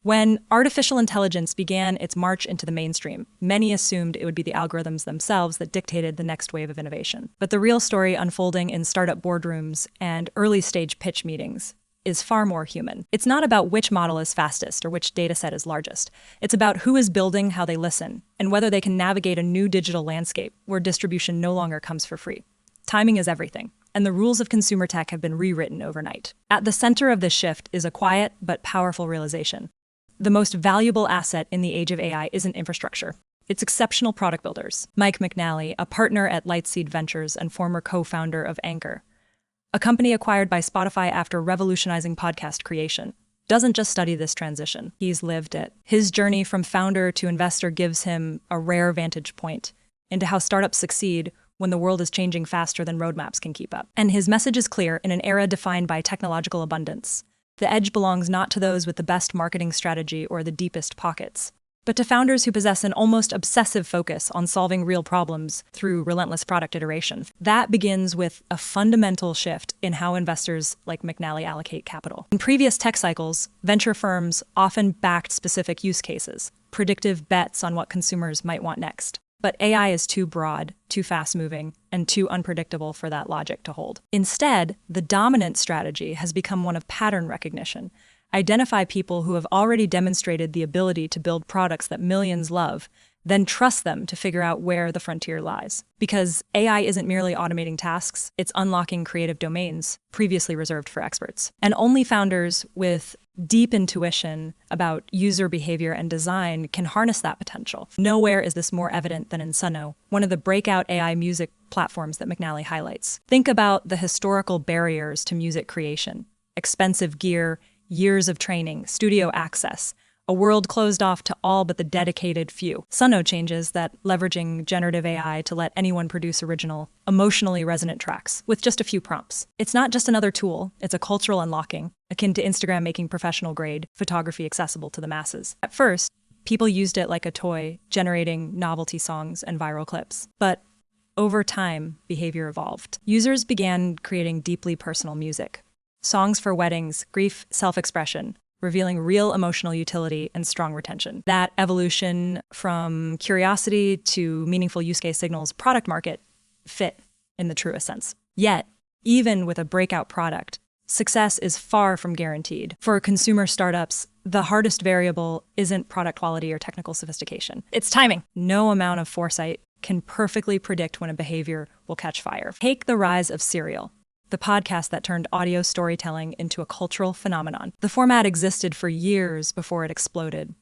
When artificial intelligence began its march into the mainstream, many assumed it would be the algorithms themselves that dictated the next wave of innovation. But the real story unfolding in startup boardrooms and early-stage pitch meetings is far more human. It's not about which model is fastest or which dataset is largest. It's about who is building how they listen and whether they can navigate a new digital landscape where distribution no longer comes for free. Timing is everything, and the rules of consumer tech have been rewritten overnight. At the center of this shift is a quiet but powerful realization. The most valuable asset in the age of AI isn't infrastructure. It's exceptional product builders. Mike McNally, a partner at Lightseed Ventures and former co-founder of Anchor, a company acquired by Spotify after revolutionizing podcast creation, doesn't just study this transition. He's lived it. His journey from founder to investor gives him a rare vantage point into how startups succeed when the world is changing faster than roadmaps can keep up. And his message is clear in an era defined by technological abundance. The edge belongs not to those with the best marketing strategy or the deepest pockets, but to founders who possess an almost obsessive focus on solving real problems through relentless product iteration. That begins with a fundamental shift in how investors like McNally allocate capital. In previous tech cycles, venture firms often backed specific use cases, predictive bets on what consumers might want next. But AI is too broad, too fast-moving, and too unpredictable for that logic to hold. Instead, the dominant strategy has become one of pattern recognition. Identify people who have already demonstrated the ability to build products that millions love, then trust them to figure out where the frontier lies. Because AI isn't merely automating tasks, it's unlocking creative domains previously reserved for experts. And only founders with deep intuition about user behavior and design can harness that potential. Nowhere is this more evident than in Suno, one of the breakout AI music platforms that McNally highlights. Think about the historical barriers to music creation: expensive gear, years of training, studio access, a world closed off to all but the dedicated few. Suno changes that, leveraging generative AI to let anyone produce original, emotionally resonant tracks with just a few prompts. It's not just another tool, it's a cultural unlocking, akin to Instagram making professional-grade photography accessible to the masses. At first, people used it like a toy, generating novelty songs and viral clips. But over time, behavior evolved. Users began creating deeply personal music. Songs for weddings, grief, self-expression, revealing real emotional utility and strong retention. That evolution from curiosity to meaningful use case signals product market fit in the truest sense. Yet, even with a breakout product, success is far from guaranteed. For consumer startups, the hardest variable isn't product quality or technical sophistication. It's timing. No amount of foresight can perfectly predict when a behavior will catch fire. Take the rise of Serial, the podcast that turned audio storytelling into a cultural phenomenon. The format existed for years before it exploded.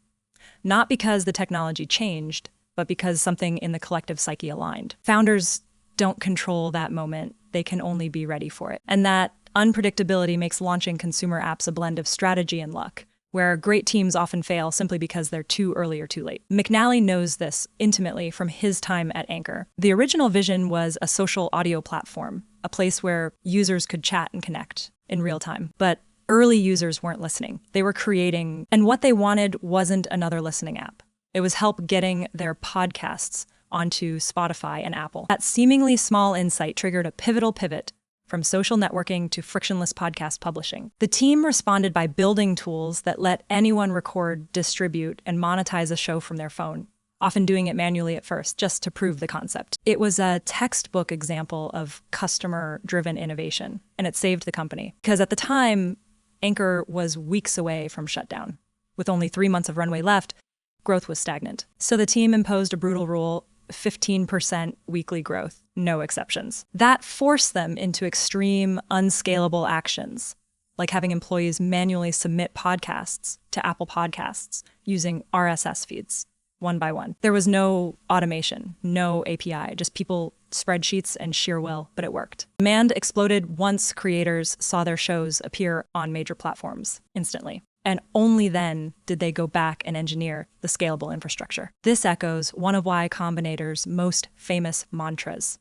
Not because the technology changed, but because something in the collective psyche aligned. Founders don't control that moment. They can only be ready for it. And that unpredictability makes launching consumer apps a blend of strategy and luck, where great teams often fail simply because they're too early or too late. McNally knows this intimately from his time at Anchor. The original vision was a social audio platform, a place where users could chat and connect in real time. But early users weren't listening. They were creating, and what they wanted wasn't another listening app. It was help getting their podcasts onto Spotify and Apple. That seemingly small insight triggered a pivotal pivot from social networking to frictionless podcast publishing. The team responded by building tools that let anyone record, distribute, and monetize a show from their phone, often doing it manually at first, just to prove the concept. It was a textbook example of customer-driven innovation, and it saved the company. Because at the time, Anchor was weeks away from shutdown. With only 3 months of runway left, growth was stagnant. So the team imposed a brutal rule: 15% weekly growth, no exceptions. That forced them into extreme, unscalable actions, like having employees manually submit podcasts to Apple Podcasts using RSS feeds, one by one. There was no automation, no API, just people, spreadsheets, and sheer will, but it worked. Demand exploded once creators saw their shows appear on major platforms instantly. And only then did they go back and engineer the scalable infrastructure. This echoes one of Y Combinator's most famous mantras: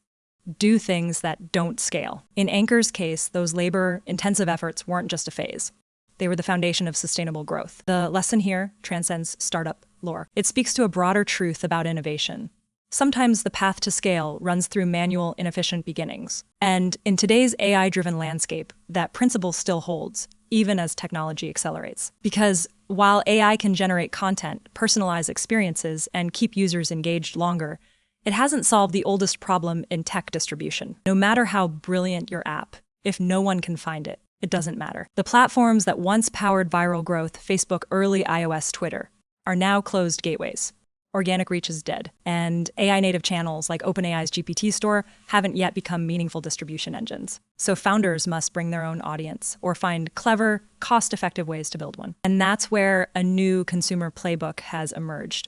do things that don't scale. In Anchor's case, those labor-intensive efforts weren't just a phase. They were the foundation of sustainable growth. The lesson here transcends startup lore. It speaks to a broader truth about innovation. Sometimes the path to scale runs through manual, inefficient beginnings. And in today's AI-driven landscape, that principle still holds, even as technology accelerates. Because While AI can generate content, personalize experiences, and keep users engaged longer, it hasn't solved the oldest problem in tech distribution. No matter how brilliant your app, if no one can find it, it doesn't matter. The platforms that once powered viral growth, Facebook, early iOS, Twitter, are now closed gateways. Organic reach is dead, and AI-native channels like OpenAI's GPT store haven't yet become meaningful distribution engines. So founders must bring their own audience or find clever, cost-effective ways to build one. And that's where a new consumer playbook has emerged.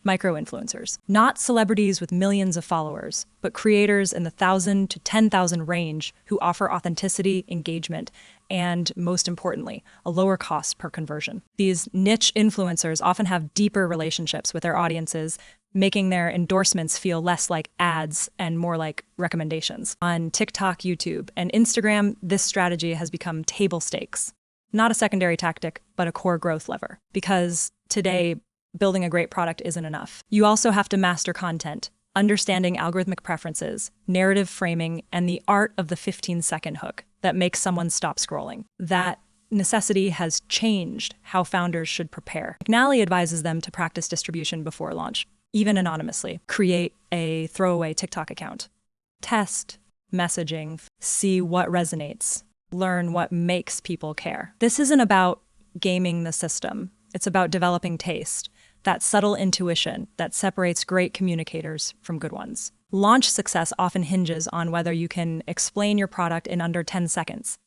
Micro-influencers. Not celebrities with millions of followers, but creators in the 1,000 to 10,000 range who offer authenticity, engagement, and, most importantly, a lower cost per conversion. These niche influencers often have deeper relationships with their audiences, making their endorsements feel less like ads and more like recommendations. On TikTok, YouTube, and Instagram, this strategy has become table stakes. Not a secondary tactic, but a core growth lever. Because today, building a great product isn't enough. You also have to master content, understanding algorithmic preferences, narrative framing, and the art of the 15-second hook that makes someone stop scrolling. That necessity has changed how founders should prepare. McNally advises them to practice distribution before launch, even anonymously. Create a throwaway TikTok account. Test messaging, see what resonates, learn what makes people care. This isn't about gaming the system. It's about developing taste, that subtle intuition that separates great communicators from good ones. Launch success often hinges on whether you can explain your product in under 10 seconds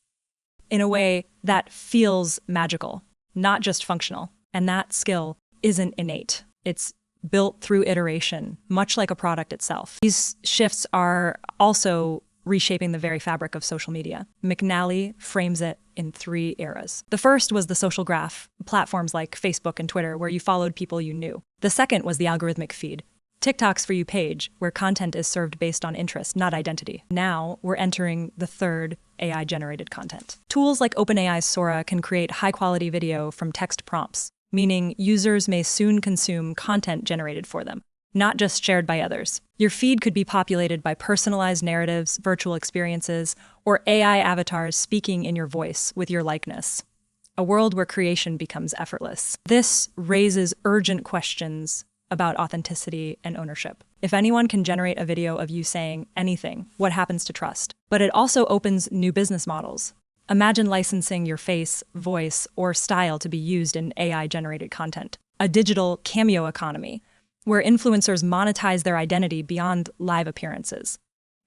in a way that feels magical, not just functional. And that skill isn't innate. It's built through iteration, much like a product itself. These shifts are also reshaping the very fabric of social media. McNally frames it in 3 eras. The first was the social graph, platforms like Facebook and Twitter, where you followed people you knew. The second was the algorithmic feed, TikTok's For You page, where content is served based on interest, not identity. Now, we're entering the third, AI-generated content. Tools like OpenAI's Sora can create high-quality video from text prompts, meaning users may soon consume content generated for them, not just shared by others. Your feed could be populated by personalized narratives, virtual experiences, or AI avatars speaking in your voice with your likeness. A world where creation becomes effortless. This raises urgent questions about authenticity and ownership. If anyone can generate a video of you saying anything, what happens to trust? But it also opens new business models. Imagine licensing your face, voice, or style to be used in AI-generated content. A digital cameo economy, where influencers monetize their identity beyond live appearances.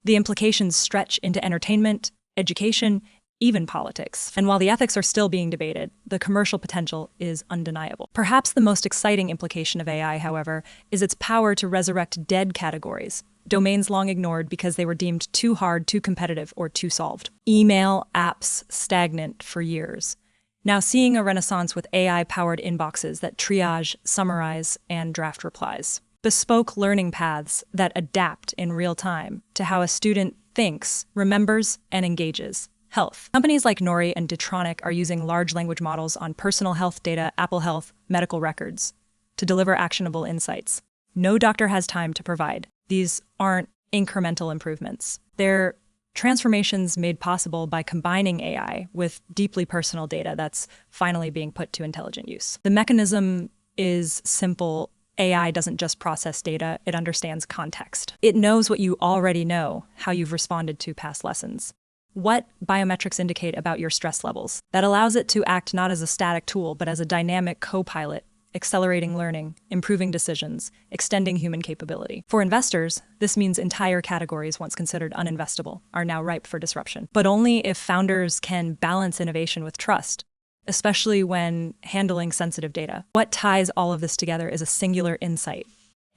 The implications stretch into entertainment, education, even politics. And while the ethics are still being debated, the commercial potential is undeniable. Perhaps the most exciting implication of AI, however, is its power to resurrect dead categories, domains long ignored because they were deemed too hard, too competitive, or too solved. Email apps stagnant for years. Now seeing a renaissance with AI-powered inboxes that triage, summarize, and draft replies. Bespoke learning paths that adapt in real time to how a student thinks, remembers, and engages. Health. Companies like Nori and Detronic are using large language models on personal health data, Apple Health, medical records, to deliver actionable insights. No doctor has time to provide. These aren't incremental improvements. They're transformations made possible by combining AI with deeply personal data that's finally being put to intelligent use. The mechanism is simple. AI doesn't just process data, it understands context. It knows what you already know, how you've responded to past lessons, what biometrics indicate about your stress levels. That allows it to act not as a static tool, but as a dynamic co-pilot, accelerating learning, improving decisions, extending human capability. For investors, this means entire categories once considered uninvestable are now ripe for disruption, but only if founders can balance innovation with trust, especially when handling sensitive data. What ties all of this together is a singular insight.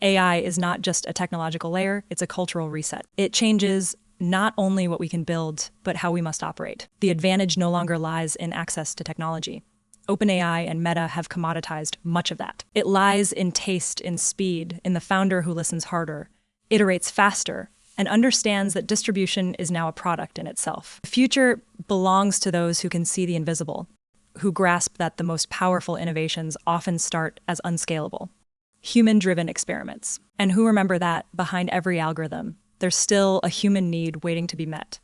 AI is not just a technological layer, it's a cultural reset. It changes not only what we can build, but how we must operate. The advantage no longer lies in access to technology. OpenAI and Meta have commoditized much of that. It lies in taste, in speed, in the founder who listens harder, iterates faster, and understands that distribution is now a product in itself. The future belongs to those who can see the invisible, who grasp that the most powerful innovations often start as unscalable, human-driven experiments, and who remember that behind every algorithm, there's still a human need waiting to be met.